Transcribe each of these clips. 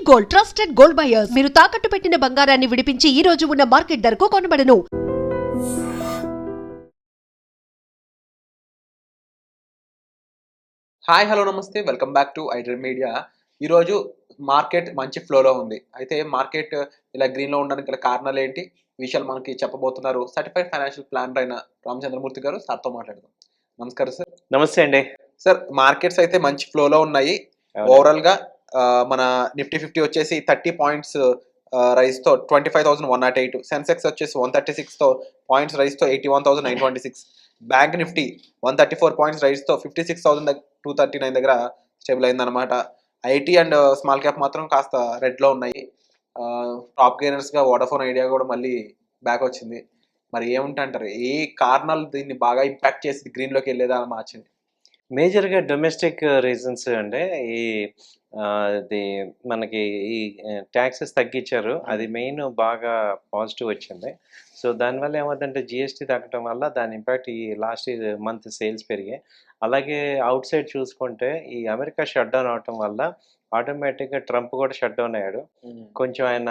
Gold, trusted gold buyers. మీరు తాకట్టు పెట్టిన బంగారాన్ని విడిపించి ఈ రోజు ఉన్న మార్కెట్ ధరకు కొనబడను. హాయ్ హలో నమస్తే, welcome back to iDream media. ఈరోజు మార్కెట్ మంచి ఫ్లోలో ఉంది. అయితే మార్కెట్ ఇలా గ్రీన్లో ఉండడానికి గల కారణాలు ఏంటి విషయాలు మనకి చెప్పబోతున్నారు సర్టిఫైడ్ ఫైనాన్షియల్ ప్లానర్ అయిన రామచంద్రమూర్తి గారు. సార్తో మాట్లాడదాం. నమస్కారం సార్. నమస్తే అండి. సార్, మార్కెట్స్ అయితే మంచి ఫ్లోలో ఉన్నాయి. అవునండి. ఓవరాల్గా మన నిఫ్టీ 50 వచ్చేసి 30 పాయింట్స్ రైజ్తో 25,108, సెన్సెక్స్ వచ్చేసి 136తో పాయింట్స్ రైజ్తో 81,926, బ్యాంక్ నిఫ్టీ 134 పాయింట్స్ రైజ్తో 56,239 దగ్గర స్టేబుల్ అయిందనమాట. ఐటీ అండ్ స్మాల్ క్యాప్ మాత్రం కాస్త రెడ్లో ఉన్నాయి. టాప్ గెయినర్స్గా వోడాఫోన్ ఐడియా కూడా మళ్ళీ బ్యాక్ వచ్చింది. మరి ఏముంటారు, ఏ కారణాలు దీన్ని బాగా ఇంపాక్ట్ చేసి గ్రీన్లోకి వెళ్ళేదా మార్చింది? మేజర్‌గా డొమెస్టిక్ రీజన్స్ అండి. ఈ ఇది మనకి ఈ టాక్సెస్ తగ్గించారు. అది మెయిన్ బాగా పాజిటివ్ వచ్చింది. సో, దానివల్ల ఏమవుతుందంటే జీఎస్టీ తగ్గటం వల్ల దాని ఇంపాక్ట్ ఈ లాస్ట్ మంత్ సేల్స్ పెరిగాయి. అలాగే అవుట్ సైడ్ చూసుకుంటే ఈ అమెరికా షట్ డౌన్ అవటం వల్ల ఆటోమేటిక్‌గా ట్రంప్ కూడా షట్ డౌన్ అయ్యాడు. కొంచెం ఆయన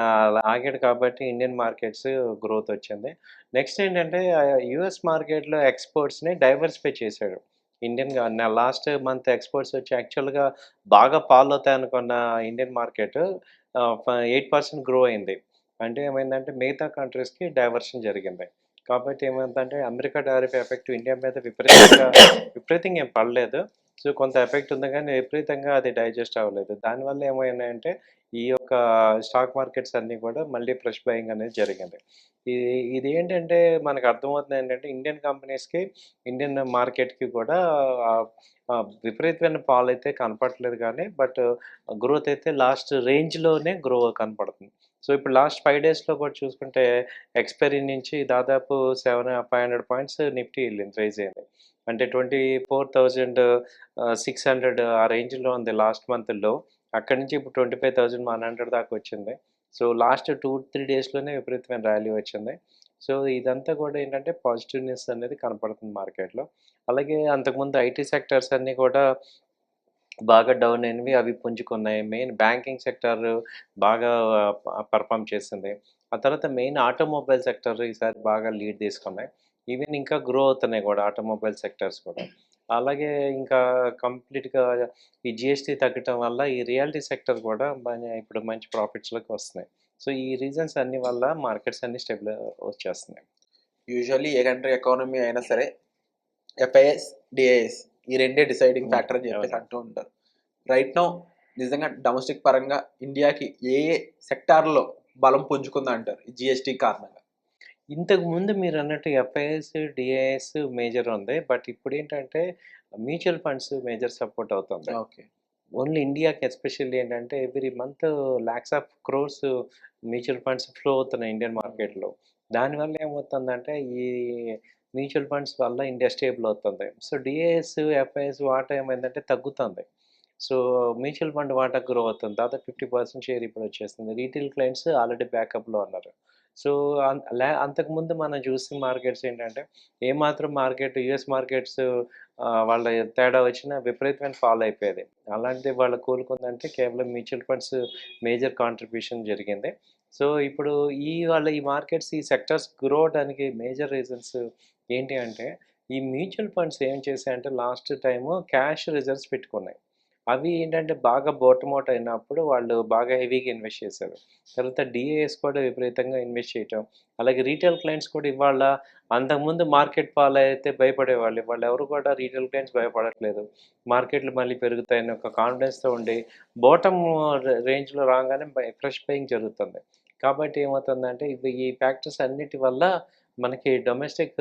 ఆగాడు కాబట్టి ఇండియన్ మార్కెట్స్ గ్రోత్ వచ్చింది. నెక్స్ట్ ఏంటంటే యూఎస్ మార్కెట్‌లో ఎక్స్‌పోర్ట్స్‌ని డైవర్సిఫై చేశాడు. లాస్ట్ మంత్ ఎక్స్‌పోర్ట్స్ వచ్చి యాక్చువల్‌గా బాగా ఫాల్ అవుతాయనుకున్న ఇండియన్ మార్కెట్ 8% గ్రో అయింది. అంటే ఏమైందంటే మిగతా కంట్రీస్‌కి డైవర్షన్ జరిగింది. కాబట్టి ఏమైందంటే అమెరికా టారిఫ్ ఎఫెక్ట్ ఇండియా మీద విపరీతంగా ఏం పడలేదు. సో, కొంత ఎఫెక్ట్ ఉంది కానీ విపరీతంగా అది డైజెస్ట్ అవ్వలేదు. దానివల్ల ఏమైనాయంటే ఈ యొక్క స్టాక్ మార్కెట్స్ అన్నీ కూడా మళ్ళీ ఫ్రెష్ బయింగ్ అనేది జరిగింది. ఇదేంటంటే మనకు అర్థమవుతుంది ఏంటంటే ఇండియన్ కంపెనీస్‌కి, ఇండియన్ మార్కెట్‌కి కూడా విపరీతమైన ఫాల్ అయితే కనపడట్లేదు కానీ బట్ గ్రోత్ అయితే లాస్ట్ రేంజ్‌లోనే కనపడుతుంది. సో, ఇప్పుడు లాస్ట్ 5 డేస్‌లో కూడా చూసుకుంటే ఎక్స్‌పైరీ నుంచి దాదాపు 500 పాయింట్స్ నిఫ్టీ వెళ్ళింది, రైజ్ అయింది. అంటే 24,600 ఆ రేంజ్‌లో ఉంది లాస్ట్ మంత్‌లో. అక్కడి నుంచి ఇప్పుడు 25,100 దాకా వచ్చింది. సో, లాస్ట్ 2-3 డేస్‌లోనే విపరీతమైన ర్యాలీ వచ్చింది. సో, ఇదంతా కూడా ఏంటంటే పాజిటివ్‌నెస్ అనేది కనపడుతుంది మార్కెట్‌లో. అలాగే అంతకుముందు ఐటీ సెక్టార్స్ అన్నీ కూడా బాగా డౌన్ అయినవి, అవి పుంజుకున్నాయి. మెయిన్ బ్యాంకింగ్ సెక్టార్ బాగా పెర్ఫార్మ్ చేసింది. ఆ తర్వాత మెయిన్ ఆటోమొబైల్ సెక్టార్ ఈసారి బాగా లీడ్ తీసుకున్నాయి. ఈవెన్ ఇంకా గ్రో అవుతున్నాయి కూడా ఆటోమొబైల్ సెక్టార్స్ కూడా. అలాగే ఇంకా కంప్లీట్‌గా ఈ జీఎస్టీ తగ్గటం వల్ల ఈ రియాలిటీ సెక్టర్ కూడా ఇప్పుడు మంచి ప్రాఫిట్స్‌లోకి వస్తున్నాయి. సో, ఈ రీజన్స్ అన్ని వల్ల మార్కెట్స్ అన్నీ స్టెబుల్ వచ్చేస్తున్నాయి. యూజువల్లీ ఏ కంట్రీ ఎకానమీ అయినా సరే ఎఫ్ఐఎస్, డిఐఎస్ ఈ రెండే డిసైడింగ్ ఫ్యాక్టర్ అని చెప్పేసి అంటూ ఉంటారు. రైట్ నౌ నిజంగా డొమెస్టిక్ పరంగా ఇండియాకి ఏ సెక్టార్లో బలం పుంజుకుందా అంటారు ఈ జిఎస్టీ కారణంగా? ఇంతకుముందు మీరన్నట్టు ఎఫ్ఐఎస్, డిఐఎస్ మేజర్ ఉంది. బట్ ఇప్పుడేంటంటే మ్యూచువల్ ఫండ్స్ మేజర్ సపోర్ట్ అవుతుంది. ఓకే. ఓన్లీ ఇండియాకి ఎస్పెషల్లీ ఏంటంటే every month lakhs of crores mutual funds flow అవుతున్నాయి ఇండియన్ మార్కెట్‌లో. దానివల్ల ఏమవుతుందంటే ఈ మ్యూచువల్ ఫండ్స్ వల్ల ఇండియా స్టేబుల్ అవుతుంది. సో, డిఐఎస్, ఎఫ్ఐఎస్ వాటా ఏమైందంటే తగ్గుతుంది. సో, మ్యూచువల్ ఫండ్ వాటా గ్రో అవుతుంది. దాదాపు 50% షేర్ ఇప్పుడు వచ్చేస్తుంది. రీటైల్ క్లయింట్స్ ఆల్రెడీ బ్యాకప్‌లో ఉన్నారు. సో, అంతకుముందు మనం చూసిన మార్కెట్స్ ఏంటంటే ఏమాత్రం మార్కెట్ యూఎస్ మార్కెట్స్ వాళ్ళ తేడా వచ్చినా విపరీతమైన ఫాల్ అయిపోయేది. అలాంటిది వాళ్ళ కోలుకుందంటే కేవలం మ్యూచువల్ ఫండ్స్ మేజర్ కాంట్రిబ్యూషన్ జరిగింది. సో, ఇప్పుడు ఈ మార్కెట్స్, ఈ సెక్టార్స్ గ్రో అవ్వడానికి మేజర్ రీజన్స్ ఏంటి అంటే ఈ మ్యూచువల్ ఫండ్స్ ఏం చేశాయంటే లాస్ట్ టైము క్యాష్ రిజర్వ్స్ పెట్టుకున్నాయి. అవి ఏంటంటే బాగా బోటమౌట్ అయినప్పుడు వాళ్ళు బాగా హెవీగా ఇన్వెస్ట్ చేశారు. తర్వాత డీఏఎస్ కూడా విపరీతంగా ఇన్వెస్ట్ చేయటం. అలాగే రీటైల్ క్లయింట్స్ కూడా ఇవాళ అంతకుముందు మార్కెట్ ఫాల్ అయితే భయపడేవాళ్ళు. ఇవాళ ఎవరు కూడా రీటైల్ క్లయింట్స్ భయపడట్లేదు. మార్కెట్లు మళ్ళీ పెరుగుతాయని ఒక కాన్ఫిడెన్స్‌తో ఉండి బాటమ్ రేంజ్‌లో రాగానే ఫ్రెష్ బయింగ్ జరుగుతుంది. కాబట్టి ఏమవుతుందంటే ఈ ఫ్యాక్టర్స్ అన్నిటి వల్ల మనకి డొమెస్టిక్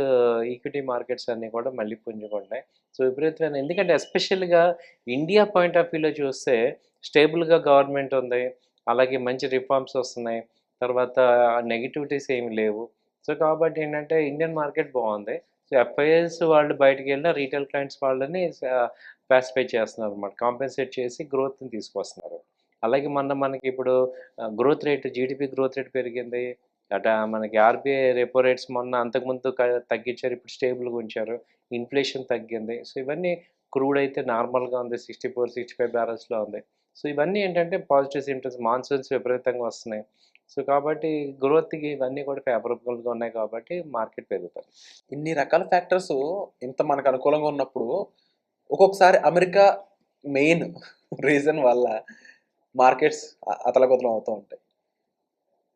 ఈక్విటీ మార్కెట్స్ అన్నీ కూడా మళ్ళీ పుంజుకుంటాయి. సో, విపరీతమైన ఎందుకంటే ఎస్పెషల్‌గా ఇండియా పాయింట్ ఆఫ్ వ్యూలో చూస్తే స్టేబుల్‌గా గవర్నమెంట్ ఉంది. అలాగే మంచి రిఫార్మ్స్ వస్తున్నాయి. తర్వాత నెగటివిటీస్ ఏమి లేవు. సో, కాబట్టి ఏంటంటే ఇండియన్ మార్కెట్ బావుంది. సో, ఎఫ్ఐఎస్ వాళ్ళు బయటికెళ్ళినా రీటైల్ క్లయింట్స్ వాళ్ళని పాసిఫై చేస్తున్నారనమాట. కాంపెన్సేట్ చేసి గ్రోత్‌ని తీసుకొస్తున్నారు. అలాగే మనకిప్పుడు growth rate, GDP growth rate పెరిగింది. మనకి ఆర్బీఐ రెపో రేట్స్ మొన్న అంతకుముందు తగ్గించారు. ఇప్పుడు స్టేబుల్‌గా ఉంచారు. ఇన్ఫ్లేషన్ తగ్గింది. సో, ఇవన్నీ క్రూడ్ అయితే నార్మల్‌గా ఉంది. 64, 65 బ్యారల్స్‌లో ఉంది. సో ఇవన్నీ ఏంటంటే పాజిటివ్ సిమ్టమ్స్. మాన్సూన్స్ విపరీతంగా వస్తున్నాయి. సో కాబట్టి గ్రోత్‌కి ఇవన్నీ కూడా ఫేవరబుల్‌గా ఉన్నాయి కాబట్టి మార్కెట్ పెరుగుతుంది. ఇన్ని రకాల ఫ్యాక్టర్స్ ఇంత మనకు అనుకూలంగా ఉన్నప్పుడు ఒక్కొక్కసారి అమెరికా మెయిన్ రీజన్ వల్ల మార్కెట్స్ అతలకుతలం అవుతూ ఉంటాయి.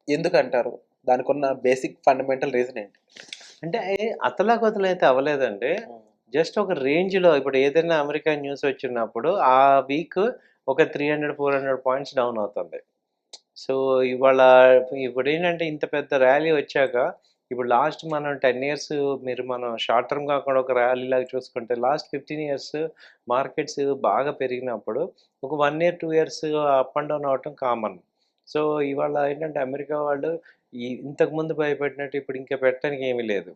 ఎందుకంటారు? దానికున్న బేసిక్ ఫండమెంటల్ రీజన్ ఏంటి? అంటే అతలాకుతలమైతే అవ్వలేదండి. జస్ట్ ఒక రేంజ్‌లో ఇప్పుడు ఏదైనా అమెరికా న్యూస్ వచ్చినప్పుడు ఆ వీక్ ఒక 300, 400 పాయింట్స్ డౌన్ అవుతుంది. సో ఇవాళ ఇప్పుడేంటంటే ఇంత పెద్ద ర్యాలీ వచ్చాక ఇప్పుడు లాస్ట్ మనం 10 ఇయర్స్ మనం షార్ట్ టర్మ్ కాకుండా ఒక ర్యాలీలాగా చూసుకుంటే లాస్ట్ 15 ఇయర్స్ మార్కెట్స్ బాగా పెరిగినప్పుడు ఒక 1 year, 2 years up and down అవ్వటం కామన్. సో ఇవాళ ఏంటంటే అమెరికా వాళ్ళు ఇంతకుముందు భయపెట్టినట్టు ఇప్పుడు ఇంకా పెట్టడానికి ఏమీ లేదు.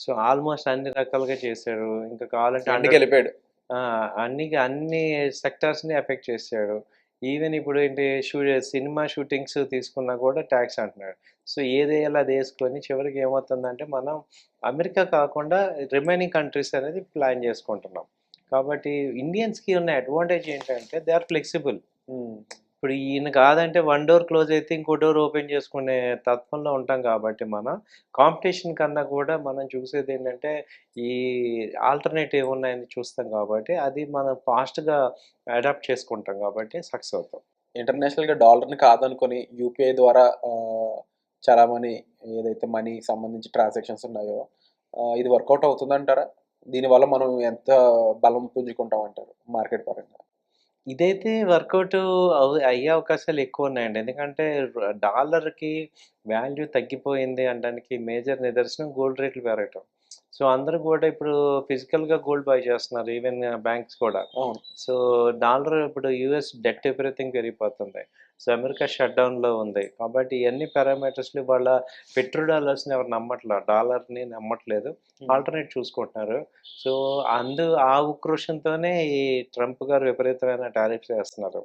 సో ఆల్మోస్ట్ అన్ని రకాలుగా చేశాడు. ఇంకా కావాలంటే అన్నిటికి వెళ్ళిపోయాడు. అన్ని సెక్టార్స్‌ని ఎఫెక్ట్ చేసాడు. ఈవెన్ ఇప్పుడు ఏంటి సినిమా షూటింగ్స్ తీసుకున్నా కూడా ట్యాక్స్ అంటున్నాడు. సో ఏదేయాలో అది యేసుకొని చివరికి ఏమవుతుందంటే మనం అమెరికా కాకుండా రిమైనింగ్ కంట్రీస్ అనేది ప్లాన్ చేసుకుంటున్నాం. కాబట్టి ఇండియన్స్‌కి ఉన్న అడ్వాంటేజ్ ఏంటంటే దే ఆర్ ఫ్లెక్సిబుల్. ఇప్పుడు ఈయన కాదంటే వన్ డోర్ క్లోజ్ అయితే ఇంకో డోర్ ఓపెన్ చేసుకునే తత్వంలో ఉంటాం కాబట్టి మనం కాంపిటీషన్ కన్నా కూడా మనం చూసేది ఏంటంటే ఈ ఆల్టర్నేటివ్ ఉన్నాయని చూస్తాం కాబట్టి అది మనం ఫాస్ట్‌గా అడాప్ట్ చేసుకుంటాం కాబట్టి సక్సెస్ అవుతాం. ఇంటర్నేషనల్‌గా డాలర్‌ని కాదనుకొని యూపీఐ ద్వారా చలామణి ఏదైతే మనీకి సంబంధించి ట్రాన్సాక్షన్స్ ఉన్నాయో ఇది వర్కౌట్ అవుతుందంటారా? దీనివల్ల మనం ఎంత బలం పుంజుకుంటామంటారు మార్కెట్ పరంగా? ఇదైతే వర్కౌట్ అయ్యే అవకాశాలు ఎక్కువున్నాయండి. ఎందుకంటే డాలర్‌కి వాల్యూ తగ్గిపోయింది అనడానికి మేజర్ నిదర్శనం గోల్డ్ రేట్లు పెరగటం. సో అందరూ కూడా ఇప్పుడు ఫిజికల్‌గా గోల్డ్ బై చేస్తున్నారు. ఈవెన్ బ్యాంక్స్ కూడా. అవును. సో డాలర్ ఇప్పుడు యూఎస్ డెట్ విపరీతంగా పెరిగిపోతుంది. సో అమెరికా షట్‌డౌన్‌లో ఉంది. కాబట్టి ఇయన్నీ పారామీటర్స్‌లో వాళ్ళ పెట్రో డాలర్స్‌ని ఎవరు నమ్మట్ల. డాలర్‌ని నమ్మట్లేదు. ఆల్టర్‌నేట్ చూసుకుంటున్నారు. సో ఆ ఉక్రోషంతోనే ఈ ట్రంప్ గారు విపరీతమైన టారిఫ్స్ ఏస్తున్నారు.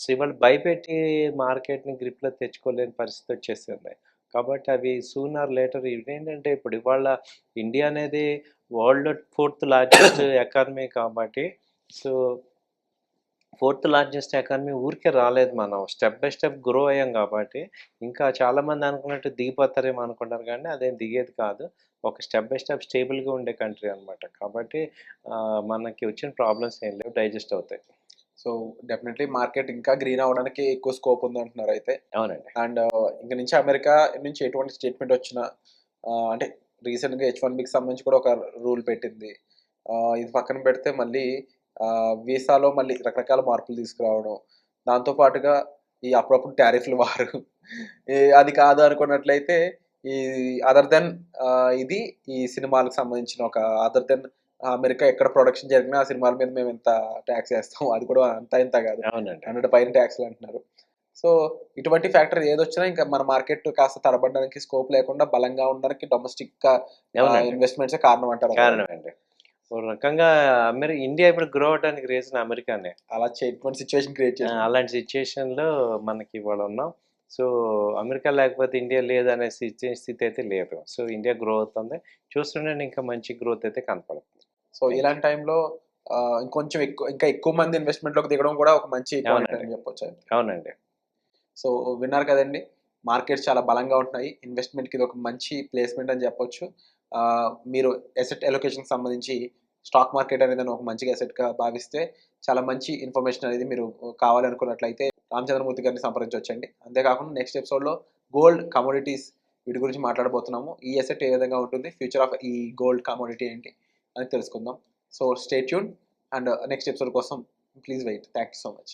సో ఇవాళ భయపెట్టి మార్కెట్‌ని గ్రిప్‌లో తెచ్చుకోలేని పరిస్థితి వచ్చేసింది. కాబట్టి అవి సూన్ ఆర్ లేటర్ ఇవేంటంటే ఇప్పుడు ఇవాళ ఇండియా అనేది వరల్డ్‌లో 4థ్ లార్జెస్ట్ ఎకానమీ కాబట్టి సో 4థ్ లార్జెస్ట్ ఎకానమీ ఊరికే రాలేదు మనం. స్టెప్ బై స్టెప్ గ్రో అయ్యాం కాబట్టి ఇంకా చాలామంది అనుకున్నట్టు దిగిపోతారేమో అనుకుంటారు కానీ అదేం దిగేది కాదు. ఒక స్టెప్ బై స్టెప్ స్టేబుల్‌గా ఉండే కంట్రీ అనమాట. కాబట్టి మనకి వచ్చిన ప్రాబ్లమ్స్ ఏం లేవు. డైజెస్ట్ అవుతాయి. సో డెఫినెట్లీ మార్కెట్ ఇంకా గ్రీన్ అవ్వడానికి ఎక్కువ స్కోప్ ఉందంటున్నారు అయితే. అవునండి. అండ్ ఇంక నుంచి అమెరికా నుంచి ఎటువంటి స్టేట్మెంట్ వచ్చినా అంటే రీసెంట్‌గా H1Bకి సంబంధించి కూడా ఒక రూల్ పెట్టింది. ఇది పక్కన పెడితే మళ్ళీ వీసాలో మళ్ళీ రకరకాల మార్పులు తీసుకురావడం. దాంతో పాటుగా ఈ అప్పుడప్పుడు టారిఫ్‌ల వారు అది కాదు అనుకున్నట్లయితే ఈ అదర్ దెన్ ఇది ఈ సినిమాలకు సంబంధించిన ఒక అదర్ దెన్ అమెరికా ఎక్కడ ప్రొడక్షన్ జరిగినా ఆ సినిమాల మీద మేము ఇంత టాక్స్ ఏస్తాం. అది కూడా అంతా ఇంత కాదు. అవునండి. 100 పైన టాక్స్‌లు అంటున్నారు. సో ఇటువంటి ఫ్యాక్టర్ ఏదొచ్చినా ఇంకా మన మార్కెట్ కాస్త తడబడడానికి స్కోప్ లేకుండా బలంగా ఉండడానికి డొమెస్టిక్‌గా అవునండి. ఇన్వెస్ట్‌మెంట్సే కారణం అంటారు. కారణమండి. ఓ రకంగా ఇండియా ఇప్పుడు గ్రో అవ్వడానికి రీజన్ అమెరికానే. అలా ఇటువంటి సిట్యుయేషన్ క్రియేట్ చేసింది. అలాంటి సిట్యుయేషన్‌లో మనకి ఇవాళ ఉన్నాం. సో అమెరికా లేకపోతే ఇండియా లేదనే స్థితి అయితే లేదు. సో ఇండియా గ్రో అవుతుంది. చూస్తుండండి ఇంకా మంచి గ్రోత్ అయితే కనపడుతుంది. సో ఇలాంటి టైంలో ఇంకొంచెం ఇంకా ఎక్కువ మంది ఇన్వెస్ట్‌మెంట్‌లోకి దిగడం కూడా ఒక మంచి పాయింట్ అని చెప్పొచ్చు. అవునండి. సో విన్నారు కదండీ! మార్కెట్స్ చాలా బలంగా ఉంటున్నాయి. ఇన్వెస్ట్‌మెంట్‌కి ఇది ఒక మంచి ప్లేస్‌మెంట్ అని చెప్పొచ్చు. మీరు అసెట్ అలొకేషన్‌కి సంబంధించి స్టాక్ మార్కెట్ అనేది ఒక మంచిగా అసెట్‌గా భావిస్తే చాలా మంచి ఇన్ఫర్మేషన్ అనేది మీరు కావాలనుకున్నట్లయితే రామచంద్రమూర్తి గారిని సంప్రదించొచ్చండి. అంతేకాకుండా నెక్స్ట్ ఎపిసోడ్‌లో గోల్డ్, కమోడిటీస్ వీటి గురించి మాట్లాడబోతున్నాము. ఈ అసెట్ ఏ విధంగా ఉంటుంది? ఫ్యూచర్ ఆఫ్ ఈ గోల్డ్ కమోడిటీ ఏంటి? అని తెలుసుకుందాం. So stay tuned and next episode కోసం please wait. Thank you so much.